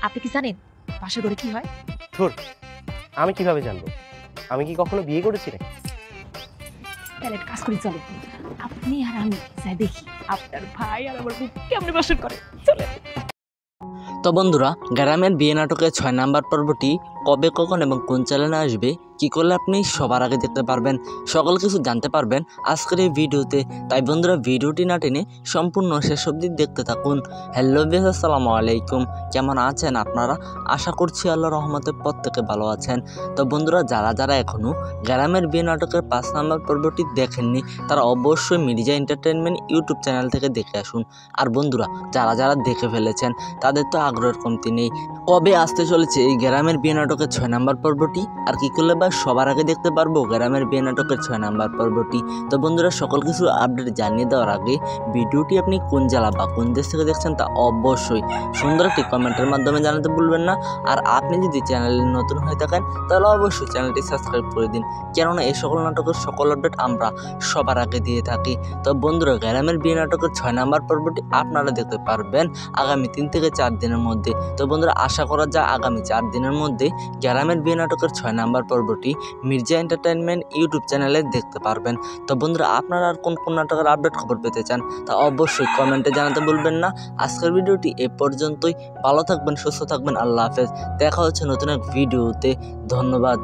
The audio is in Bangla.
আপনি কি জানেন বাসর ঘরে কি হয়? ধুর, আমি কিভাবে জানবো? আমি কি কখনো বিয়ে করেছি নাকি? তাহলে একটা কাজ করি, চলে আপনি আর আমি যাই দেখি আপনার ভাই আর আমার বউ কেমনে বাসর করে। চলে। তো বন্ধুরা, গ্রামের বিয়ে নাটকের 6 নাম্বার পর্বটি কবে, কখন এবং কোন চ্যানেলে আসবে, কি করলে আপনি সবার আগে দেখতে পারবেন, সকল কিছু জানতে পারবেন আজকের এই ভিডিওতে। তাই বন্ধুরা, ভিডিওটি না টেনে সম্পূর্ণ শেষ অবধি দেখতে থাকুন। হ্যালো ভিউয়ার্স, আসসালামু আলাইকুম। কেমন আছেন আপনারা? আশা করছি আল্লাহর রহমতে প্রত্যেকে ভালো আছেন। তো বন্ধুরা, যারা যারা এখনও গ্রামের বিয়ে নাটকের 5 নাম্বার পর্বটি দেখেননি, তারা অবশ্যই মির্জা এন্টারটেইনমেন্ট ইউটিউব চ্যানেল থেকে দেখে আসুন। আর বন্ধুরা, যারা যারা দেখে ফেলেছেন তাদের তো আগ্রহের কমতি নেই। কবে আসতে চলেছে এই গ্রামের বিয়ে নাটকের 6 নাম্বার পর্বটি, আর কি করলে বা সবার আগে দেখতে পারবো গ্রামের বিয়ে নাটকের 6 নাম্বার পর্বটি? তো বন্ধুরা, সকল কিছু আপডেট জানিয়ে দেওয়ার আগে ভিডিওটি আপনি কোন জেলা বা কোন দেশ থেকে দেখছেন তা অবশ্যই সুন্দর একটি কমেন্টের মাধ্যমে জানাতে ভুলবেন না। আর আপনি যদি চ্যানেলে নতুন হয়ে থাকেন তাহলে অবশ্যই চ্যানেলটি সাবস্ক্রাইব করে দিন, কেননা এই সকল নাটকের সকল আপডেট আমরা সবার আগে দিয়ে থাকি। তো বন্ধুরা, গ্রামের বিয়ে নাটকের 6 নাম্বার পর্বটি আপনারা দেখতে পারবেন আগামী 3 থেকে 4 দিনের মধ্যে। তো বন্ধুরা, আশা করা যায় আগামী 4 দিনের মধ্যে গ্রামের বিয়ে নাটকের 6 নাম্বার পর্বটি মির্জা এন্টারটেইনমেন্ট ইউটিউব চ্যানেলে দেখতে পারবেন। তো বন্ধুরা, আপনারা আর কোন কোন নাটকের আপডেট খবর পেতে চান তা অবশ্যই কমেন্টে জানাতে ভুলবেন না। আজকের ভিডিওটি এ পর্যন্তই। ভালো থাকবেন, সুস্থ থাকবেন। আল্লাহ হাফেজ। দেখা হচ্ছে নতুন এক ভিডিওতে। ধন্যবাদ।